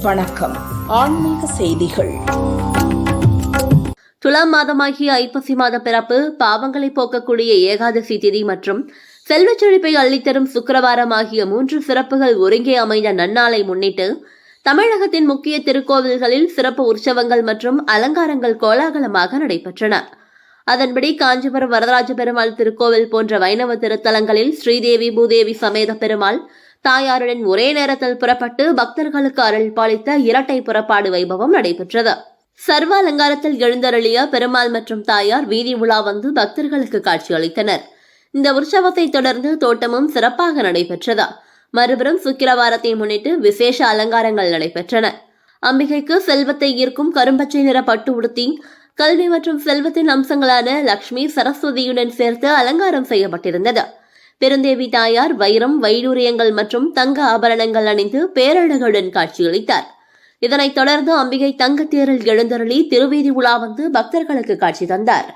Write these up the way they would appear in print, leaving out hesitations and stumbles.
வணக்கம். ஆன்மீக செய்திகள். துலாம் மாதமாகிய ஐப்பசி மாத பிறப்பு, பாவங்களை போக்கக்கூடிய ஏகாதசி திதி மற்றும் செல்வச் செழிப்பை அள்ளித்தரும் சுக்கிரவாரம் ஆகிய 3 சிறப்புகள் ஒருங்கே அமைந்த நன்னாளை முன்னிட்டு தமிழகத்தின் முக்கிய திருக்கோவில்களில் சிறப்பு உற்சவங்கள் மற்றும் அலங்காரங்கள் கோலாகலமாக நடைபெற்றன. அதன்படி காஞ்சிபுரம் வரதராஜ பெருமாள் திருக்கோவில் போன்ற வைணவ திருத்தலங்களில் ஸ்ரீதேவி பூதேவி சமேத பெருமாள் தாயாருடன் ஒரே நேரத்தில் புறப்பட்டு பக்தர்களுக்கு அருள் பாலித்த இரட்டை புறப்பாடு வைபவம் நடைபெற்றது. சர்வ அலங்காரத்தில் எழுந்தருளிய பெருமாள் மற்றும் தாயார் வீதி உலா வந்து பக்தர்களுக்கு காட்சியளித்தனர். இந்த உற்சவத்தை தொடர்ந்து தோட்டமும் சிறப்பாக நடைபெற்றது. மறுபுறம் சுக்கிரவாரத்தை முன்னிட்டு விசேஷ அலங்காரங்கள் நடைபெற்றன. அம்பிகைக்கு செல்வத்தை ஈர்க்கும் கரும்பச்சை நிற பட்டு உடுத்தி கல்வி மற்றும் செல்வத்தின் அம்சங்களான லட்சுமி சரஸ்வதியுடன் சேர்த்து அலங்காரம் செய்யப்பட்டிருந்தது. பெருந்தேவி தாயார் வைரம், வைடூரியங்கள் மற்றும் தங்க ஆபரணங்கள் அணிந்து பேரழகுடன் காட்சியளித்தார். இதனைத் தொடர்ந்து அம்பிகை தங்கத்தேரில் எழுந்தருளி திருவீதி உலா வந்து பக்தர்களுக்கு காட்சி தந்தார்.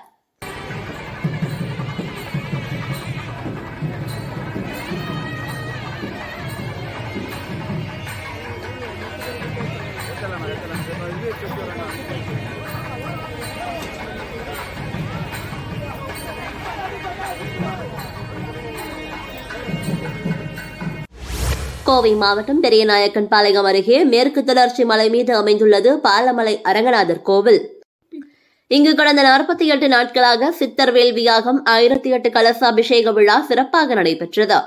கோவை மாவட்டம் பெரியநாயக்கன் பாளையம் அருகே மேற்கு தொடர்ச்சி மலை மீது அமைந்துள்ளது பாலமலை அரங்கநாதர் கோவில். இங்கு கடந்த 48 நாட்களாக சித்தர் வேள்வியாகம் 1008 கலச அபிஷேக விழா சிறப்பாக நடைபெற்றது.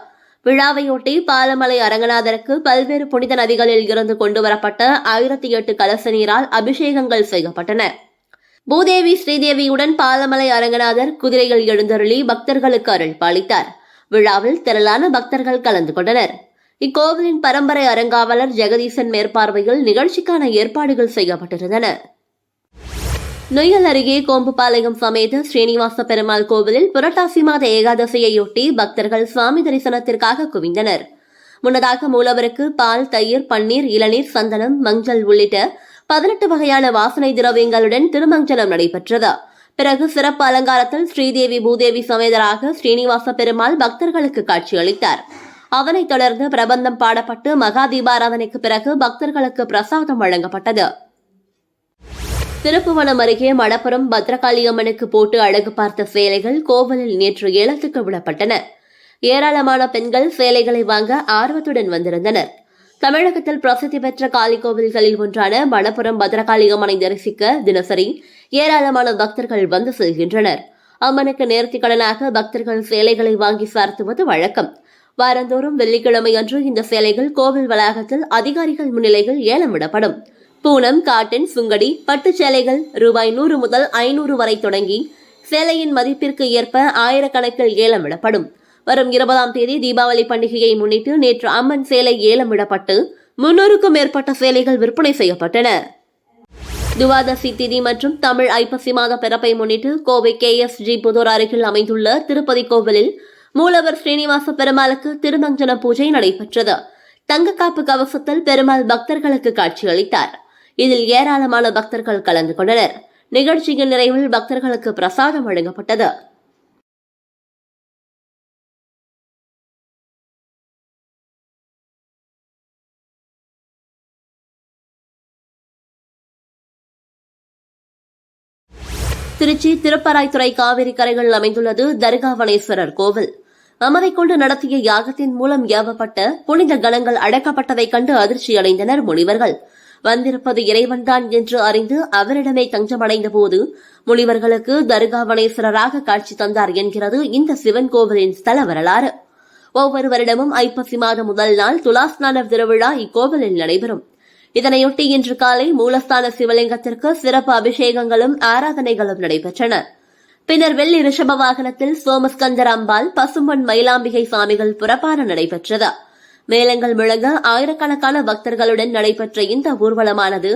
விழாவையொட்டி பாலமலை அரங்கநாதருக்கு பல்வேறு புனித நதிகளில் இருந்து கொண்டுவரப்பட்ட 1008 கலச நீரால் அபிஷேகங்கள் செய்யப்பட்டன. பூதேவி ஸ்ரீதேவியுடன் பாலமலை அரங்கநாதர் குதிரைகள் எழுந்தருளி பக்தர்களுக்கு அருள் பாலித்தார். விழாவில் திரளான பக்தர்கள் கலந்து கொண்டனர். இக்கோவிலின் பரம்பரை அறங்காவலர் ஜெகதீசன் மேற்பார்வையில் நிகழ்ச்சிக்கான ஏற்பாடுகள் செய்யப்பட்டிருந்தன. நொய்யல் அருகே கோம்புபாளையம் சமேத ஸ்ரீனிவாச பெருமாள் கோவிலில் புரட்டாசி மாத ஏகாதசியையொட்டி பக்தர்கள் சுவாமி தரிசனத்திற்காக குவிந்தனர். முன்னதாக மூலவருக்கு பால், தயிர், பன்னீர், இளநீர், சந்தனம், மஞ்சள் உள்ளிட்ட 18 வகையான வாசனை திரவியங்களுடன் திருமஞ்சனம் நடைபெற்றது. பிறகு சிறப்பு அலங்காரத்தில் ஸ்ரீதேவி பூதேவி சமேதராக ஸ்ரீனிவாச பெருமாள் பக்தர்களுக்கு காட்சியளித்தார். அதனைத் தொடர்ந்து பிரபந்தம் பாடப்பட்டு மகா தீபாராதனைக்கு பிறகு பக்தர்களுக்கு பிரசாதம் வழங்கப்பட்டது. திருப்புவனம் அருகே மடப்புரம் பத்ரகாளியம்மனுக்கு போட்டு அழகு பார்த்த சேலைகள் கோவிலில் நேற்று ஏலத்துக்கு விடப்பட்டன. ஏராளமான பெண்கள் சேலைகளை வாங்க ஆர்வத்துடன் வந்திருந்தனர். தமிழகத்தில் பிரசித்தி பெற்ற காளி கோவில்களில் ஒன்றான மடப்புரம் பத்ரகாளியம்மனை தரிசிக்க தினசரி ஏராளமான பக்தர்கள் வந்து செல்கின்றனர். அம்மனுக்கு நேர்த்திக்கடனாக பக்தர்கள் சேலைகளை வாங்கி சார்த்துவது வழக்கம். வாரந்தோறும் வெள்ளிக்கிழமை அன்று இந்த சேலைகள் கோவில் வளாகத்தில் அதிகாரிகள் முன்னிலையில் ஏலம் விடப்படும். பூனம், காட்டன், சுங்கடி, பட்டு சேலைகள் ரூபாய் 100 முதல் 500 வரை தொடங்கி சேலையின் மதிப்பிற்கு ஏற்ப ஆயிரக்கணக்கில் ஏலம் விடப்படும். வரும் 20ஆம் தேதி தீபாவளி பண்டிகையை முன்னிட்டு நேற்று அம்மன் சேலை ஏலம் விடப்பட்டு 300க்கும் மேற்பட்ட சேலைகள் விற்பனை செய்யப்பட்டன. துவாதசி திதி மற்றும் தமிழ் ஐப்பசி மாத பிறப்பை முன்னிட்டு கோவை KSG புதூர் அருகில் அமைந்துள்ள திருப்பதி கோவிலில் மூலவர் ஸ்ரீனிவாச பெருமாளுக்கு திருமஞ்சன பூஜை நடைபெற்றது. தங்கக்காப்பு கவசத்தில் பெருமாள் பக்தர்களுக்கு காட்சியளித்தார். இதில் ஏராளமான பக்தர்கள் கலந்து கொண்டனர். நிகழ்ச்சியின் நிறைவில் பக்தர்களுக்கு பிரசாதம் வழங்கப்பட்டது. திருச்சி திருப்பராய்த்துறை காவிரி கரைகளில் அமைந்துள்ளது தர்காவனேஸ்வரர் கோவில். அமரை கொண்டு நடத்திய யாகத்தின் மூலம் ஏவப்பட்ட புனித கணங்கள் அடக்கப்பட்டதைக் கண்டு அதிர்ச்சியடைந்தனர் முனிவர்கள். வந்திருப்பது இறைவன்தான் என்று அறிந்து அவரிடமே தஞ்சமடைந்த போது முனிவர்களுக்கு தர்காவனேஸ்வரராக காட்சி தந்தார் என்கிறது இந்த சிவன் கோவிலின் ஸ்தல வரலாறு. ஒவ்வொரு வருடமும் ஐப்பசி மாதம் முதல் நாள் துலாஸ்நான திருவிழா இக்கோவிலில் நடைபெறும். இதனையொட்டி இன்று காலை மூலஸ்தான சிவலிங்கத்திற்கு சிறப்பு அபிஷேகங்களும் ஆராதனைகளும் நடைபெற்றன. பின்னர் வெள்ளி ரிஷப வாகனத்தில் சோமஸ்கந்தர் அம்பாள், பசும்பொன் மயிலாம்பிகை சாமிகள் புறப்பாடு நடைபெற்றது. மேளங்கள் முழங்க ஆயிரக்கணக்கான பக்தர்களுடன் நடைபெற்ற இந்த ஊர்வலமானது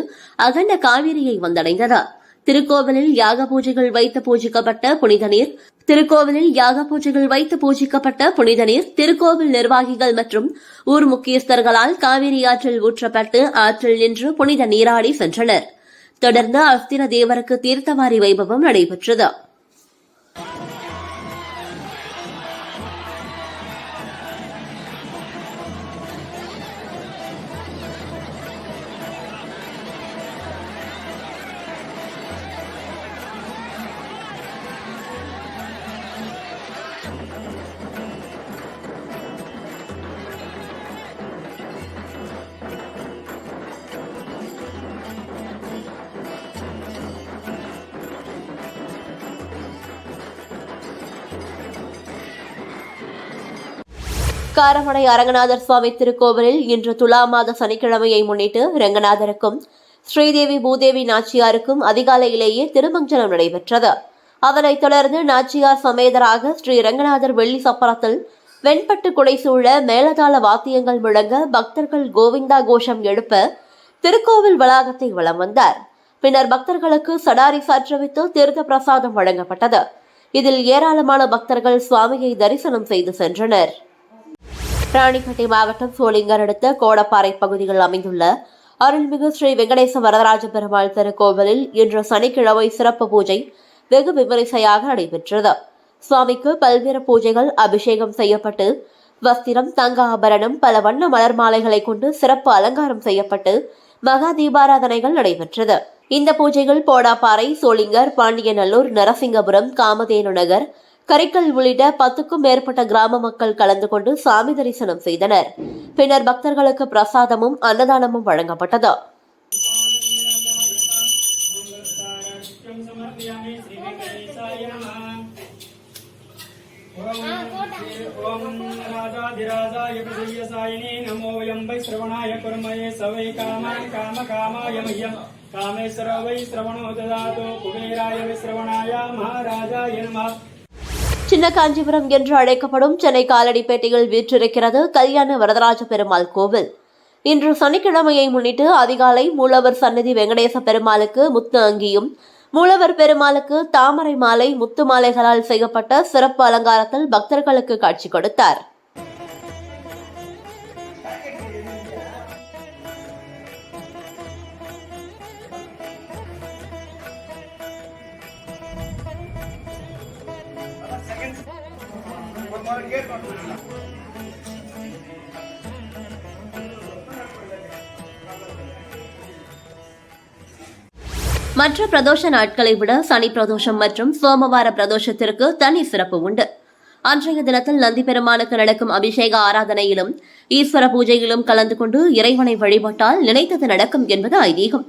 அகண்ட காவிரியை வந்தடைந்தது. திருக்கோவிலில் யாக பூஜைகள் வைத்து பூஜிக்கப்பட்ட புனித நீர் திருக்கோவில் நிர்வாகிகள் மற்றும் ஊர் முக்கியஸ்தர்களால் காவிரி ஆற்றில் ஊற்றப்பட்டு ஆற்றில் நின்று புனித நீராடி சென்றனர். தொடர்ந்து அஸ்திர தேவருக்கு தீர்த்தவாரி வைபவம் நடைபெற்றது. காரமடை அரங்கநாதர் சுவாமி திருக்கோவிலில் இன்று துலா மாத சனிக்கிழமையை முன்னிட்டு ரங்கநாதருக்கும் ஸ்ரீதேவி பூதேவி நாச்சியாருக்கும் அதிகாலையிலேயே திருமஞ்சனம் நடைபெற்றது. அதனைத் தொடர்ந்து நாச்சியார் சமேதராக ஸ்ரீ ரங்கநாதர் வெள்ளி சப்பரத்தில் வெண்பட்டு குடைசூழ மேலதாள வாத்தியங்கள் முழங்க பக்தர்கள் கோவிந்தா கோஷம் எழுப்ப திருக்கோவில் வளாகத்தை வலம் வந்தார். பின்னர் பக்தர்களுக்கு சடாரி சாற்றவித்து தீர்த்த பிரசாதம் வழங்கப்பட்டது. இதில் ஏராளமான பக்தர்கள் சுவாமியை தரிசனம் செய்து சென்றனர். ராணிப்பேட்டை மாவட்டம் சோளிங்கர் அடுத்த கோடப்பாறை பகுதியில் அமைந்துள்ள அருள்மிகு ஸ்ரீ வெங்கடேச வரதராஜ பெருமாள் திருக்கோவிலில் இன்று சனிக்கிழமை சிறப்பு பூஜை வெகு விமரிசையாக நடைபெற்றது. சுவாமிக்கு பல்வேறு பூஜைகள் அபிஷேகம் செய்யப்பட்டு வஸ்திரம், தங்க ஆபரணம், பல வண்ண மலர் மாலைகளை கொண்டு சிறப்பு அலங்காரம் செய்யப்பட்டு மகா தீபாராதனைகள் நடைபெற்றது. இந்த பூஜைகள் போடாப்பாறை, சோளிங்கர், பாண்டியநல்லூர், நரசிங்கபுரம், காமதேனு நகர், கரிக்கல் உள்ளிட்ட 10க்கும் மேற்பட்ட கிராம மக்கள் கலந்து கொண்டு சாமி தரிசனம் செய்தனர். பின்னர் பக்தர்களுக்கு பிரசாதமும் அன்னதானமும் வழங்கப்பட்டது. कामेश्वर वै श्रवणो ददातो कुबेराय विश्रवणाय महाराजाय नमः. சின்ன காஞ்சிபுரம் என்று அழைக்கப்படும் சென்னை காலடிப்பேட்டையில் வீற்றிருக்கிறது கல்யாண வரதராஜ பெருமாள் கோவில். இன்று சனிக்கிழமையை முன்னிட்டு அதிகாலை மூலவர் சன்னதி வெங்கடேச பெருமாளுக்கு முத்து அங்கியும், மூலவர் பெருமாளுக்கு தாமரை மாலை, முத்து மாலைகளால் செய்யப்பட்ட சிறப்பு அலங்காரத்தில் பக்தர்களுக்கு காட்சி கொடுத்தார். மற்ற பிரதோஷ நாட்களை விட சனி பிரதோஷம் மற்றும் சோமவார பிரதோஷத்திற்கு தனி சிறப்பு உண்டு. அன்றைய தினத்தில் நந்தி பெருமானுக்கு நடக்கும் அபிஷேக ஆராதனையிலும் ஈஸ்வர பூஜையிலும் கலந்து கொண்டு இறைவனை வழிபட்டால் நினைத்தது நடக்கும் என்பது ஐதீகம்.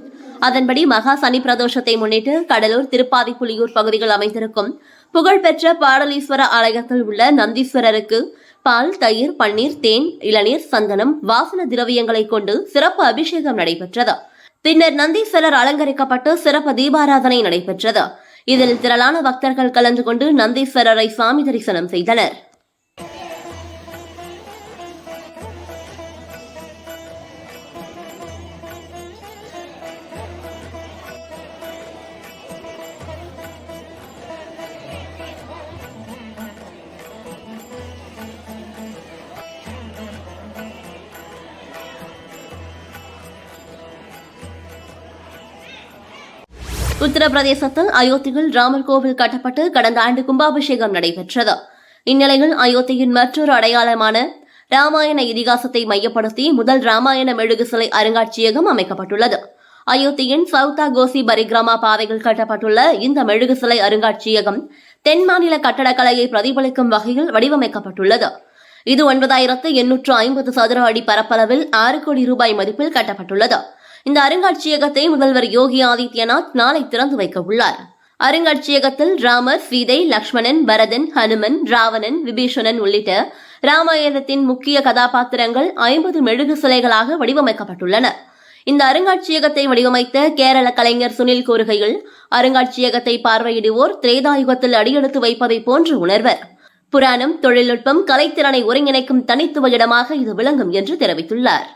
அதன்படி மகா சனி பிரதோஷத்தை முன்னிட்டு கடலூர், திருப்பாதிப்புலியூர் பகுதிகள் அமைந்திருக்கும் புகழ்பெற்ற பாடலீஸ்வர ஆலயத்தில் உள்ள நந்தீஸ்வரருக்கு பால், தயிர், பன்னீர், தேன், இளநீர், சந்தனம், வாசன திரவியங்களை கொண்டு சிறப்பு அபிஷேகம் நடைபெற்றது. பின்னர் நந்தீஸ்வரர் அலங்கரிக்கப்பட்டு சிறப்பு தீபாராதனை நடைபெற்றது. இதில் திரளான பக்தர்கள் கலந்து கொண்டு நந்தீஸ்வரரை சாமி தரிசனம் செய்தனர். உத்தரப்பிரதேசத்தில் அயோத்தியில் ராமர் கோவில் கட்டப்பட்டு கடந்த ஆண்டு கும்பாபிஷேகம் நடைபெற்றது. இந்நிலையில் அயோத்தியின் மற்றொரு அடையாளமான ராமாயண இதிகாசத்தை மையப்படுத்தி முதல் ராமாயண மெழுகு சிலை அருங்காட்சியகம் அமைக்கப்பட்டுள்ளது. அயோத்தியின் சவுதா கோசி பரிகிராமா பாதையில் கட்டப்பட்டுள்ள இந்த மெழுகு சிலை அருங்காட்சியகம் தென் மாநில கட்டடக்கலையை பிரதிபலிக்கும் வகையில் வடிவமைக்கப்பட்டுள்ளது. இது 9850 சதுர அடி பரப்பளவில் 6 கோடி ரூபாய் மதிப்பில் கட்டப்பட்டுள்ளது. இந்த அருங்காட்சியகத்தை முதல்வர் யோகி ஆதித்யநாத் நாளை திறந்து வைக்க உள்ளார். அருங்காட்சியகத்தில் ராமர், சீதை, லக்ஷ்மணன், பரதன், ஹனுமன், ராவணன், விபீஷணன் உள்ளிட்ட ராமாயணத்தின் முக்கிய கதாபாத்திரங்கள் 50 மெழுகு சிலைகளாக வடிவமைக்கப்பட்டுள்ளன. இந்த அருங்காட்சியகத்தை வடிவமைத்த கேரள கலைஞர் சுனில் கூறுகையில், அருங்காட்சியகத்தை பார்வையிடுவோர் திரேதாயுகத்தில் அடியெடுத்து வைப்பதை போன்று உணர்வர். புராணம், தொழில்நுட்பம், கலைத்திறனை ஒருங்கிணைக்கும் தனித்துவ இடமாக இது விளங்கும் என்று தெரிவித்துள்ளார்.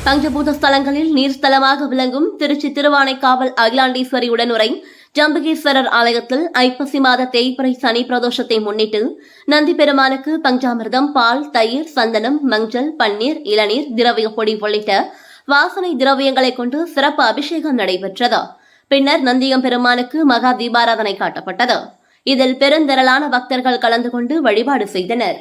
பஞ்சபூத ஸ்தலங்களில் நீர்ஸ்தலமாக விளங்கும் திருச்சி திருவானைக்காவல் அகிலாண்டீஸ்வரி உடனுரை ஜம்புகேஸ்வரர் ஆலயத்தில் ஐப்பசி மாத தேய்பிறை சனி பிரதோஷத்தை முன்னிட்டு நந்தி பெருமானுக்கு பஞ்சாமிர்தம், பால், தயிர், சந்தனம், மஞ்சள், பன்னீர், இளநீர், திரவிய பொடி உள்ளிட்ட வாசனை திரவியங்களை கொண்டு சிறப்பு அபிஷேகம் நடைபெற்றது. பின்னர் நந்தியம் பெருமானுக்கு மகா தீபாராதனை காட்டப்பட்டது. இதில் பெருந்திரளான பக்தர்கள் கலந்து கொண்டு வழிபாடு செய்தனர்.